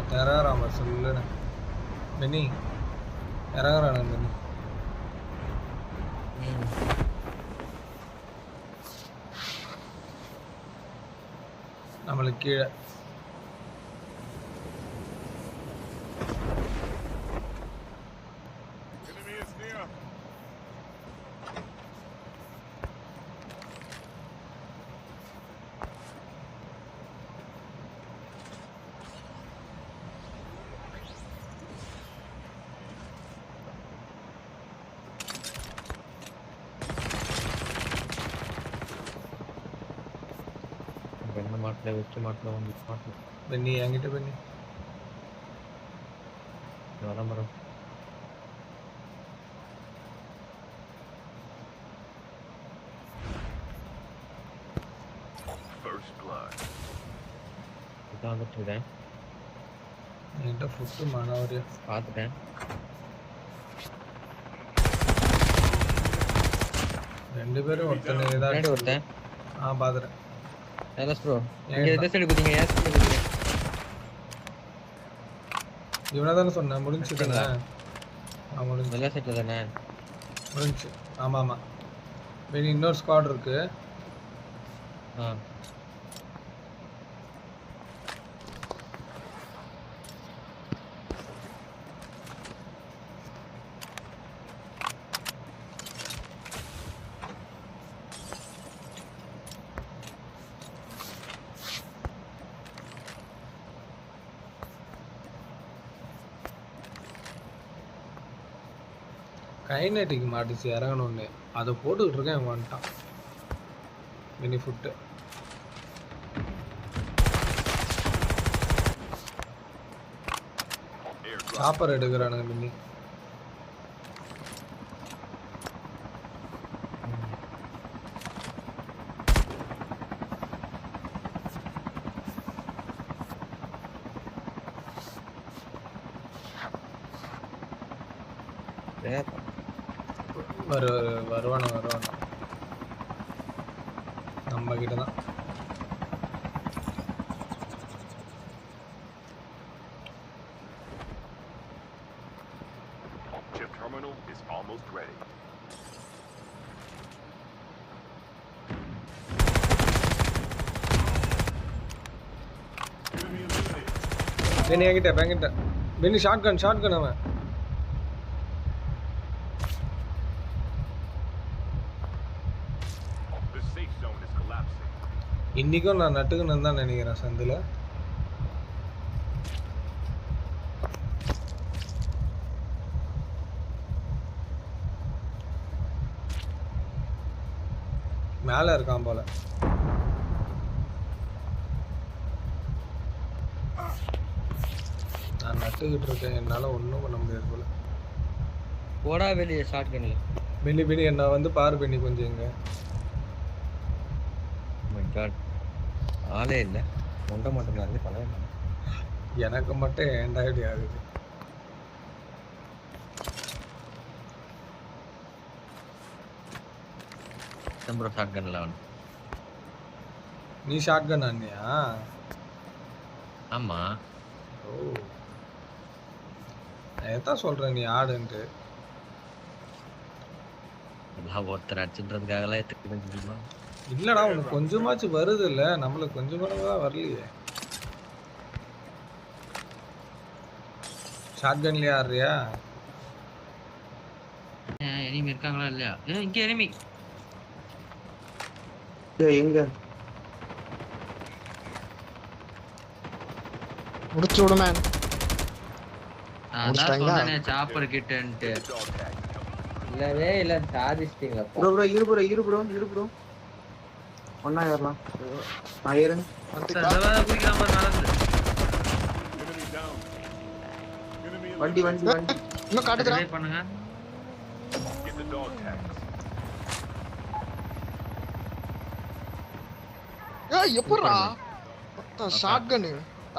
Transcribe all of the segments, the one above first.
இறங்குறாம சொல்லுண்ணே Penney இறங்குறானு Penney நம்மளுக்கு கீழே வெச்சு மாட்டல வந்து மாட்டல பென்னி என்கிட்ட பென்னி வரம்பரம் இதான் வந்துட்டு இருக்கேன் என்கிட்ட ஃபுட்டு மாணவரியா பார்த்துட்டேன் ரெண்டு பேரும் ஒருத்தன் ஒருத்தன் பார்த்துட்டேன் ப்ரோ இங்க எந்த சைடு குதிங்க ஏன் சைடு குதிங்க இவனா தானே சொன்னேன் முடிஞ்சு தானே முடிஞ்சு எல்லா சைட்ல தானே முடிஞ்சு ஆமாம் வெளியே இன்னொரு ஸ்குவாட் இருக்கு கைனட்டிக் மாட்டுச்சு இறங்கணும்னு அதை போட்டுக்கிட்டு இருக்கேன் வந்துட்டான் மினி ஃபுட்டு சாப்பர் எடுக்கிறானுங்க மினி வருவானு நம்ம கிட்ட தான் Chip terminal is almost ready. பென்னி என்கிட்ட பென்னி ஷாட்கன் அவன் இன்னைக்கும் நான் நட்டுக்கணும்னு தான் நினைக்கிறேன் சந்தில் மேலே இருக்கான் போல நான் நட்டுக்கிட்டு இருக்கேன் என்னால் ஒன்றும் பண்ண முடியாது போல போடா வெளியே ஷாட்கன்ல பென்னி என்ன வந்து பாரு பென்னி கொஞ்சம் எங்க ஆளே இல்லை ஒன்றை மட்டும் இருந்து பழைய எனக்கு மட்டும் ஏன்டா இப்படி ஆகுது நம்பர் ஷாட்கன்ல அவன் நீ ஷாட்கன் அண்ணியா ஆமா ஓ எதான் சொல்றேன் நீ ஆடுன்ட்டு ஒருத்தர் அடிச்சுன்றதுக்காகலாம் எத்துக்கிட்டு இல்லடா உனக்கு கொஞ்சமாச்சும் வருது இல்ல நம்மளுக்கு கொஞ்சம் கூட வரலையே ஷாட்கன்லயே ஆடுறியா எனிமி இருக்காங்களா இல்லையா இங்க எனிமி எங்க முடிச்சு விடு மேன் அதான் சொன்னேனே சாப்பர் கிட்டன்ட்டு இல்லவே இல்ல சாதிச்சிட்டீங்களா ப்ரோ இரு ப்ரோ ஒண்ணா ஏறலாம் நான் ஏறேன் வண்டி இன்னும் காட்டுறா பண்ணுங்க ஏய் எப்பறா ஷாட்கன்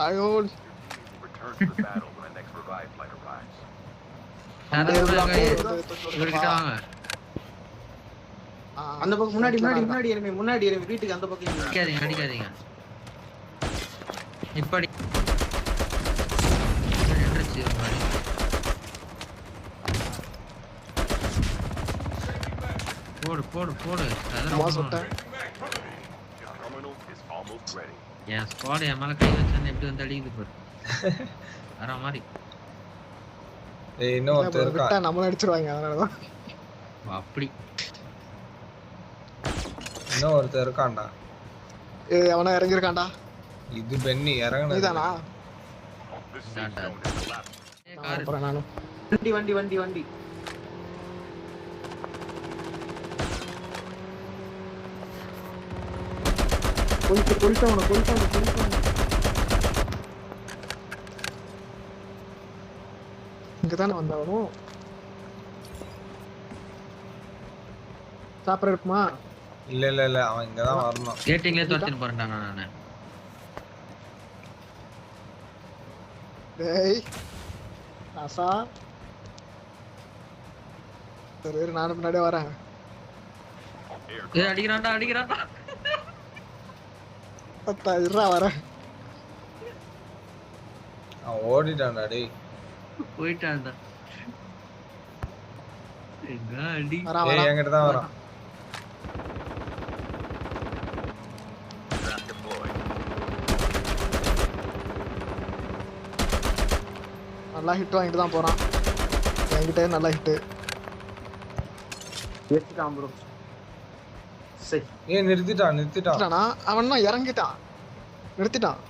ஐயோ இவர்கிட்ட வாங்க அந்த பக்கம் முன்னாடி எருமே வீட்டுக்கு அந்த பக்கம் அடிக்காதீங்க இப்படி சுத்தி வர மாதிரி. போடு போடு போடு சும்மா சுட்டேன். The terminal is almost ready. என் ஸ்குவாட் என் மேல கை வச்சான்னு எப்படி வந்து அடிக்குது பாரு. வர மாதிரி. ஏய் இன்னும் ஒருத்தர் விட்டா இருக்கான். நம்மள அடிச்சிருவாங்க அதனாலதான். ஓ, அப்படி இன்னும் ஒருத்தர் இருக்கான்டா. ஏய் அவனா இறங்கி இருக்கான்டா. இது Penney இறங்குனது. Neethana? The safe zone is collapsed. Car அப்புறம் நானும். வண்டி. கொல்லிட்டவன. இங்கதானே வந்தாவணும். சாப்பிட இருக்குமா? இல்ல அவன் இங்கதான் வரணும். கேட்டிங்லயே தோத்தின்னு போறேன்டா நானு. டேய் ஆசா சரி நானும் முன்னாடியே வரேன். ஏய் அடிக்கிறான்டா. பத்தா இருடா வரேன். அவன் ஓடிட்டான்டா டேய். போயிட்டான்டா. எங்க அடி. வரேன் ஏய் என்கிட்ட தான் வரான். Trap deployed. நல்லா ஹிட் வாங்கிட்டு தான் போறான். என்கிட்ட நல்லா ஹிட். ஏத்திட்டான் ப்ரோ. சரி. ஏய் நிறுத்திட்டான். அவன் தான் இறங்கிட்டான். நிறுத்திட்டான்.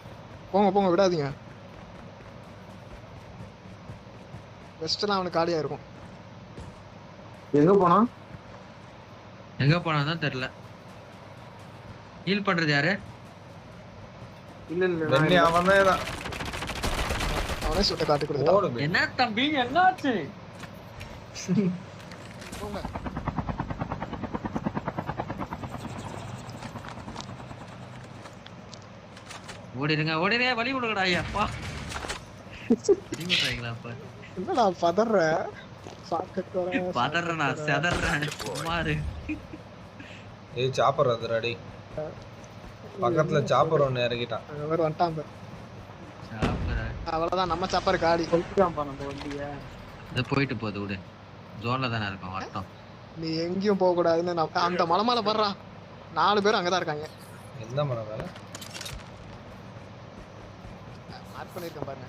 போங்க விடாதீங்க. வெஸ்ட்லாம் அவனுக்கு காலியா இருக்கும். எங்க போனா தான் தெரியல. ஹீல் பண்றது யாரு? இல்ல பென்னி அவனே தான். அவனே சுட்ட காட்டி கொடுத்தான். ஓடு பென்னி. என்ன தம்பி என்னாச்சு? போங்க. ஓடிடுங்க வழி விடுங்கடா ஐயாப்பா. நீங்கடா அப்ப. என்னடா பதற? சாக்கட்டோட பதறனா செதறறேன். சுமாரு. ஏய் சாப்பர் அதுடா டேய். பக்கத்துல சாப்பர் ஒன்னு இறங்கிட்டான். அவர் வந்துட்டான் பாரு. சாப்பற. அவ்வளவுதான் நம்ம சாப்பர் காடி. கொளுத்திட்டான்பா நம்ம வண்டிய. இது போயிட்டு போகுது விடு. ஜோன்ல தானே இருக்கோம் வரட்டும். நீ எங்கேயும் போக கூடாதுன்னு அந்த மலை படுறா. 4 பேர் அங்கதான் இருக்காங்க. எந்த மலை மேல? மார்க் பண்ணிருக்கேன் பாருங்க.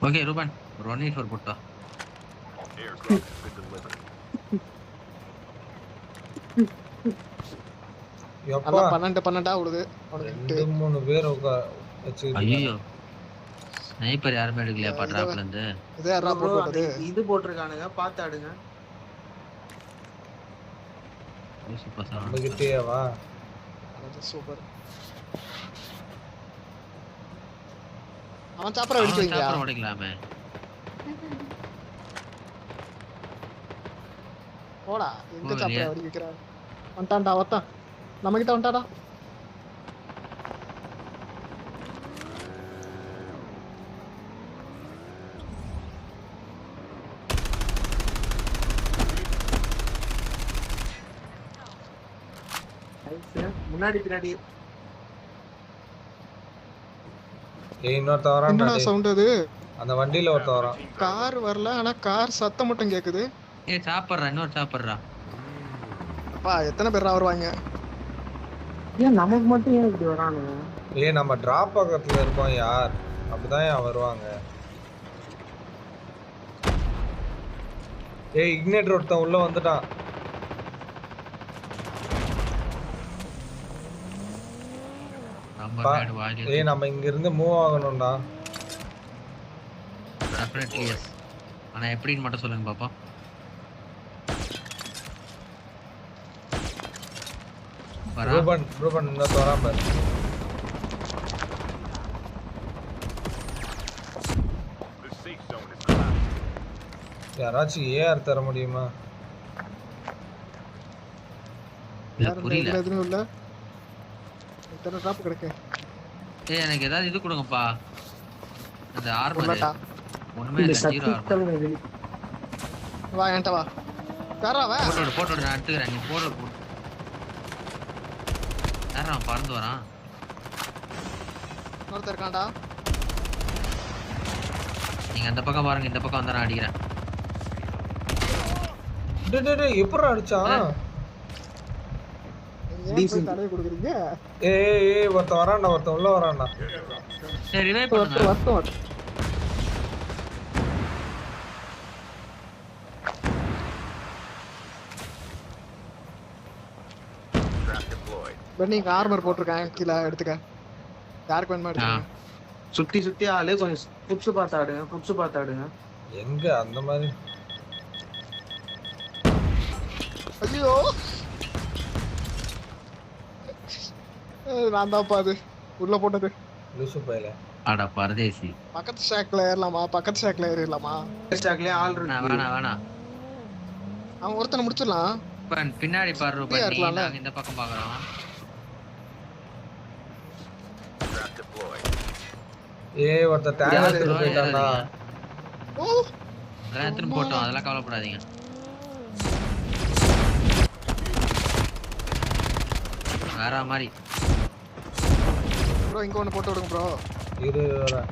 ஓகே ரூபன் 184 போட்டா. Airdrop has been delivered. யப்பா எல்லாம் 12 விடுது. அவனுக்கு 2-3 பேர் வச்சு. ஐயோ ஸ்னைப்பர் யாருமே எடுக்கலையாப்பா டிராப்ல இருந்து. இதே யாரா போட்டது? இது போட்டிருக்கானுங்க பார்த்து ஆடுங்க. Super sir. நம்மகிட்டே வா. சூப்பர். அவன் சாப்பற வெடிச்சு வைங்க. சாப்பற ஓடிக்கலாமே. போடா எங்க சாப்பற வெடி வைக்கறா? வந்துட்டான்டா வத்தான். நம்ம கிட்ட வந்துட்டாடா. முன்னாடி ஏய் இன்னொருத்த வரான்டா என்னடா டேய். சவுண்ட் அது? அந்த வண்டியில ஒருத்த வரான். கார் வரல ஆனா கார் சத்தம் மட்டும் கேக்குது. ஏய் சாப்பறா இன்னொரு சாப்பறா. அப்பா எத்தனை பேரா வருவாங்க? ஏன் நமக்கு மட்டும் ஏன் இப்படி வரானுங்க? ஏய் நம்ம டிராப் பக்கத்துல இருக்கோம் யார். அப்பதான் வருவாங்க. ஏய் இக்னேட்டர் ஒருத்தன் உள்ள வந்துட்டான். நம்ம பா- மேடு வாடி. ஏய் நம்ம இங்க இருந்து மூவ் ஆகணும்டா. Definitely yes. ஆனா எப்படின்னு மட்டும் சொல்லுங்க பாப்போம். வரா. ரூபன் இன்னொருத்த வரான் பாரு. The safe zone is collapsed. யாராச்சும் ஏஆர் தர முடியுமா? இல்ல புரியல. எதுவும் இல்ல. இத்தனை டிராப் கிடக்கு. ஏய் எனக்கு ஏதாவது இது கொடுங்கப்பா. அந்த ஆர்மர் உள்ளடா. ஒண்ணுமே இல்ல ஜீரோ ஆர்மர். வா என்கிட்ட வா. யாரா வா? போட்டோட நான் எடுத்துக்கிறேன். நீ போடு. யாரா பறந்து வரான்? ஒருத்தர் இருக்கான்டா. நீங்க அந்த பக்கம் பாருங்க, இந்த பக்கம் வந்தா நான் அடிக்கிறேன். டேய் எப்பறா அடிச்சான்? நீங்க ஏன் போய் தடவை கொடுக்குறீங்க? ஏய் ஒருத்தன் வரான்டா, ஒருத்தன் உள்ள வரான்டா. சரி ரிவைவ் பண்ணுங்க. ஒருத்தன் Trap deployed. பென்னிக்கு ஆர்மர் போட்டிருக்கேன், கீழே எடுத்துக்க. யாருக்கு வேணுமா எடுத்துக்க. சுத்தி சுத்தி ஆளு கொஞ்சம் புப்ஸ் பார்த்தாடுங்க. எங்க அந்த மாதிரி? ஐயோ நான் தான்ப்பா அது உள்ள போட்டது. லூசு பையல. அட பரதேசி. பக்கத்து ஷாக்ல ஏறலாமா? பக்கத்து ஷாக்ல ஏறிடலாமா? ஸ்டாக்லயே ஆள் இருக்கு. வேணாம். அவன் ஒருத்தனை முடிச்சிடலாம். பின்னாடி பாரு ரூபன், இருக்கலாம்ல. நாங்க இந்த பக்கம் பாக்குறோம். Trap deployed. ஏய் ஒருத்தன் டேங்க் எடுத்துட்டு போயிட்டான்டா. ஓ ரேத்ரூம் போட்டோம், அதெல்லாம் கவலைப்படாதீங்க. வேற மாதிரி. ப்ரோ இங்க ஒன்னு போட்டு விடுங்க ப்ரோ. இரு வரேன்.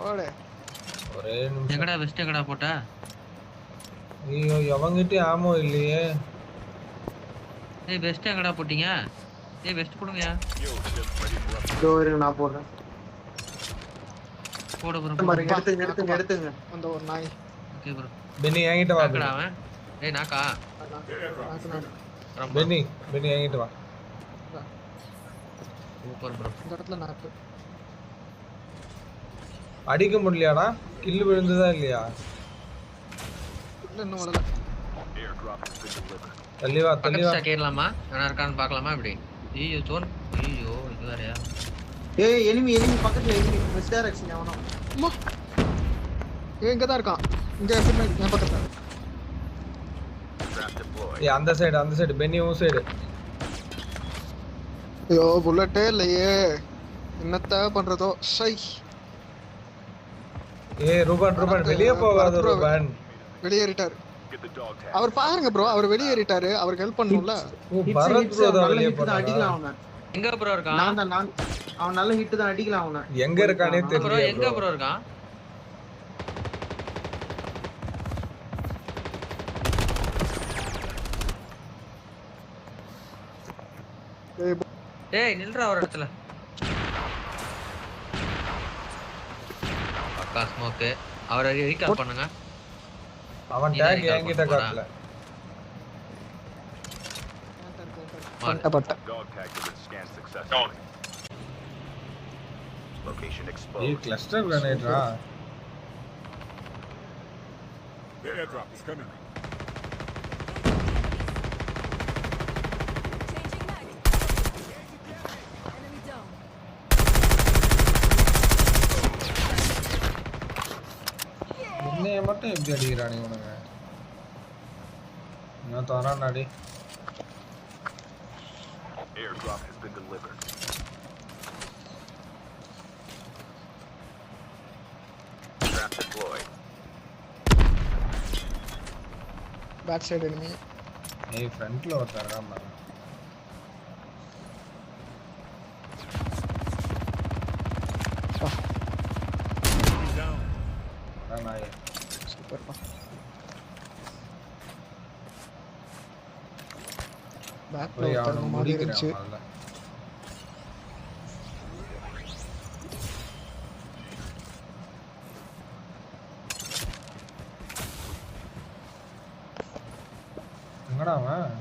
ஓடே ஒரே நிமிஷம். எங்கடா வெஸ்ட் எங்கடா போட்ட? ஐயோ எவங்கிட்டயும் ஆமோ இல்லையே. ஏய் வெஸ்ட் எங்கடா போட்டீங்க? ஏய் west போடுங்கயா. Yo, just ready for up. இதோ இரு, நான் போடுறேன். போடு ப்ரோ. பாருங்க, எடுத்துங்க. அந்த ஒரு நாய். Okay bro. பென்னி என்கிட்ட வா. நாக்கடா அவன். ஏய் நாக்கா. நாக்கு. பென்னி என்கிட்ட வா. Super bro. இந்த இடத்துல நாக்கு. அடிக்க முடியலையாடா? கில்லு விழுந்ததா இல்லையா? இல்ல இன்னும் வரல. Airdrop has been delivered. தள்ளி வா. பக்கத்து ஸ்டாக் ஏறலாமா? வேணா இருக்கான்னு பார்க்கலாமா இப்படி? ஐயோ சோன். ஐயோ இது வேறயா? ஏய் எனிமி பக்கத்துல எனிமி வெஸ்ட் டைரக்ஷன் அவனோ. அம்மா. இங்க தான் இருக்கான். இங்க பின்னாடி என் பக்கத்துல. Trap deployed. ஏய் அந்த சைடு பென்னி உன் சைடு. ஐயோ புல்லட்டே இல்லையே. என்னத்த பண்றதோ? சை. ஏய் ரூபன் வெளிய போகாத Ruban. வெளியேறிட்டாரு. Get the dog tag. அவர் பாருங்க ப்ரோ, அவர் வெளியேறிட்டாரு. அவருக்கு ஹெல்ப் பண்ணணும்ல. ஓ பரத் ப்ரோ தான் வெளிய ஹிட் தான் அடிக்கலாம் போறான். அவன. எங்க ப்ரோ இருக்கான்? நான் அவன் நல்ல ஹிட் தான் அடிக்கலாம் அவன. எங்க இருக்கானே ப்ரோ தெரியல எங்க ப்ரோ. ப்ரோ இருக்கான்? டேய் நில்றா ஒரு இடத்துல. பக்கா ஸ்மோக். அவரை ரீகால் பண்ணுங்க. அவன் டேக் என்கிட்ட காட்டல. பட்ட Dog tag has been scanned successfully. Location ஏய் exposed. கிளஸ்டர் கிரனேட்ரா. The airdrop is coming. என்னைய மட்டும் எப்படி அடிக்கிறானே உனக்கு? நான் தரானாடி. Airdrop has been delivered. Trap deployed. Back side enemy. ஏய் ஃப்ரண்ட்ல ஒருத்தர் இருக்கான் பாரு. அதான் நாயே. சூப்பர் பா. பேக்ல போய் அவனை ஒருத்தர் மாதிரி முடிக்கிறேன் இருந்துச்சு. முதல்ல. எங்கடா அவன்?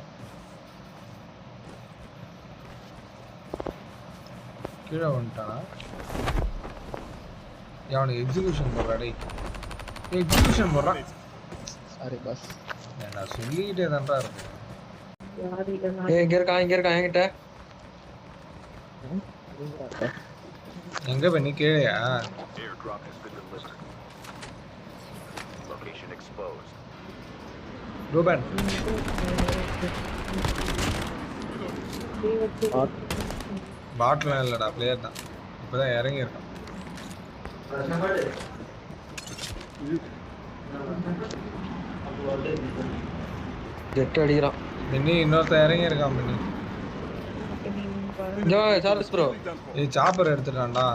கீழே வந்துட்டானா? அவனுக்கு எக்ஸிகியூஷன் போடுறா டேய். எக்ஸிகியூஷன் போடுறான். Sorry boss. நான் சொல்லிக்கிட்டே தான்டா இருக்கேன். ஏய் இங்க இருக்கான் என்கிட்ட. எங்க பண்ணி கீழேயா? Airdrop has been delivered. Location exposed. Ruban பாட்லாம் இல்லடா, பிளேயர் தான். இப்பதான் இறங்கி இருக்கான். ஜெட் அடிக்கிறான். மின்னி இன்னொருத்தன் இறங்கி இருக்கான் மின்னி. யோ சார்லஸ் ப்ரோ ஏய் சாப்பர் எடுத்துட்டான்டா.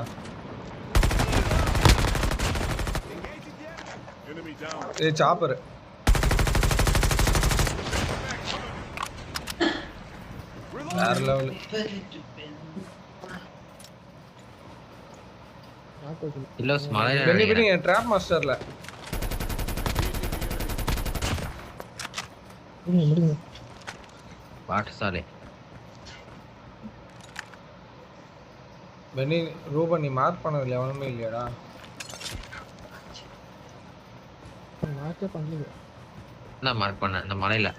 ஏய் சாப்பர் வேற லெவல். இல்ல ஸ்மால் மின்னி மின்னி ட்ராப் மாஸ்டர்ல முடிங்க பாட்டசாலை மின்னி ரூபன் நீ மார்க் பண்ணதுல எவனுமே இல்லையாடா? மார்க்கே பண்ணல. நான் மார்க் பண்ணேன் இந்த மலையில.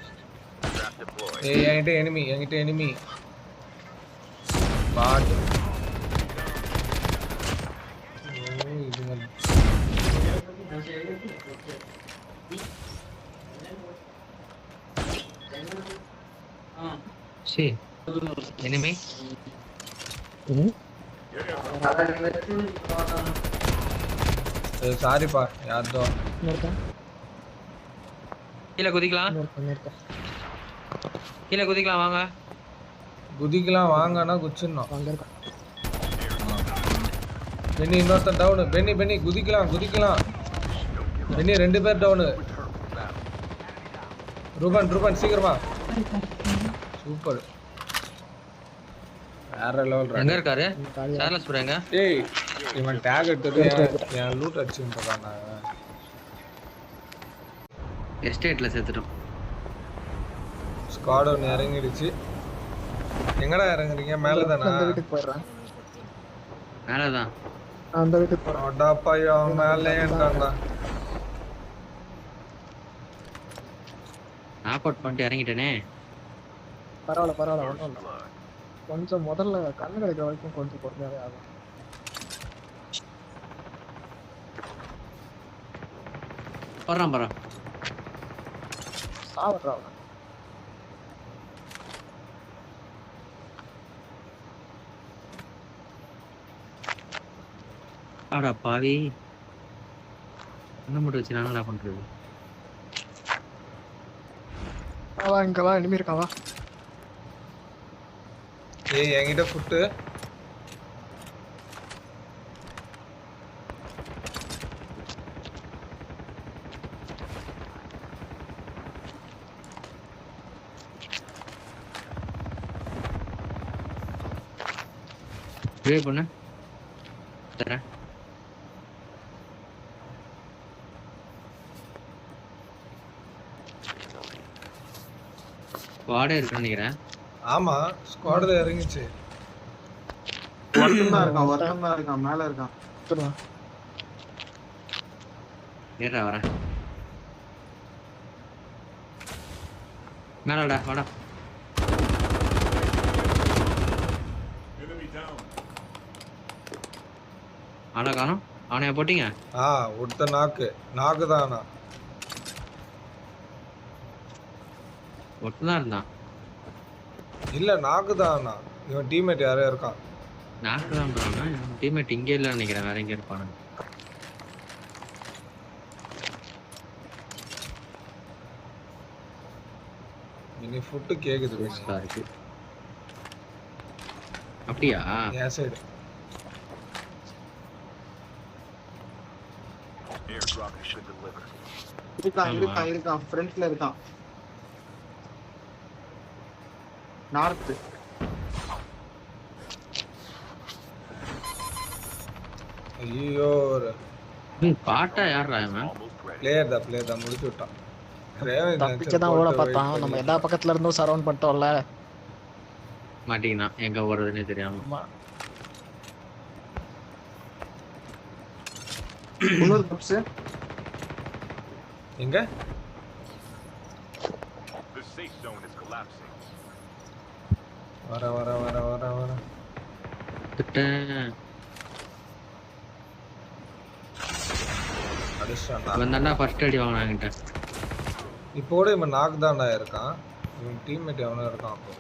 Trap deployed. ஏய் என்கிட்ட எனிமி பாட். ஓ இதுங்க சி எனிமி சாரிப்பா யார்தோ. இன்னொருத்தன் கீழே குதிக்கலாம் இன்னொருத்தன் கீழே குதிக்கலாம் வாங்க. குதிக்கலாம் வாங்கன்னா குச்சிடணும். அங்க இருக்கான். பென்னி இன்னொருத்தன் டவுனு. பென்னி குதிக்கலாம் பென்னி 2 பேர் டவுனு. ரூபன் சீக்கிரமா. சூப்பர் வேற லெவல். எங்க இருக்காரு காலியா சார்லஸ் ப்ரோ? எங்க ஏய் இவன் டேக் எடுத்துட்டு என் லூட் அடிச்சுட்டான். எஸ்டேட்ல சேர்த்துட்டோம். ஸ்குவாட் ஒன்று இறங்கிடுச்சு. எங்கடா இறங்குறீங்க? மேலே தானா? அந்த வீட்டுக்கு போயிடுறேன். மேலதான் அந்த வீட்டுக்கு போறேன். அடாப்பாயோ மேலேன்டான்டா. நாக் அவுட் பண்ணிட்டு இறங்கிட்டேனே. பரவாயில்ல ஒன்றும் இல்லை. கொஞ்சம் முதல்ல கண்ணு கிடைக்கிற வரைக்கும் கொஞ்சம் பொறுமையாவே ஆகும். போறான் சாவட்றா அவன். ஆடா பாவி என்ன மட்டும் வச்சு நாங்களா பண்றது? வா இங்க வா, இனிமே இருக்கா வா. ஏய் என்கிட்ட ஃபுட்டு. வே பண்ணு தரேன். ஸ்குவாடே இருக்குன்னு நினைக்கிறேன். ஆமா ஸ்குவாட் தான் இறங்கிச்சு. ஒருத்தன் தான் இருக்கான் மேல இருக்கான். சொல்லுங்க. ஏறா வரேன். மேலடா வாடா. ஆனா காணோம். அவனையா போட்டீங்க? ஒருத்த நாக்கு தானா? ஒட்டுதான் இருந்தான். இல்ல நாக்கு தானா? இவன் டீம்மேட் யாரோ இருக்கான். நாக்கு தான் போறானா? டீம்மேட் இங்கே இல்ல நினைக்கிறேன், வேற எங்க இருப்பானு. இனி ஃபுட்டு கேக்குது. புதுசா இருக்கு. அப்படியா? என் side. Airdrop has been delivered. இருக்கான் ஃப்ரண்ட்ல இருக்கான். நார்த். ஐயோ பாட்டா யாரா இவன்? Almost ready. பிளேயர் தான் முடிச்சு விட்டான். தப்பிக்க தான் ஓட பார்த்தான். நம்ம எல்லா பக்கத்துல இருந்தும் சரவுண்ட் பண்ணிட்டோம்ல. மாட்டிக்கினான் எங்க ஓடுறதுன்னே தெரியாம. ஆமா. இன்னொரு குப்ஸ் எங்க? The safe zone is collapsing. வர திட்டேன். அடிச்சான்டா. அவன் தான்டா ஃபர்ஸ்ட் அடி வாங்கினாங்கிட்ட. இப்போ கூட இவன் நாக்கு தான்டா இருக்கான். இவன் டீம்மேட் எவனோ இருக்கான். அப்போ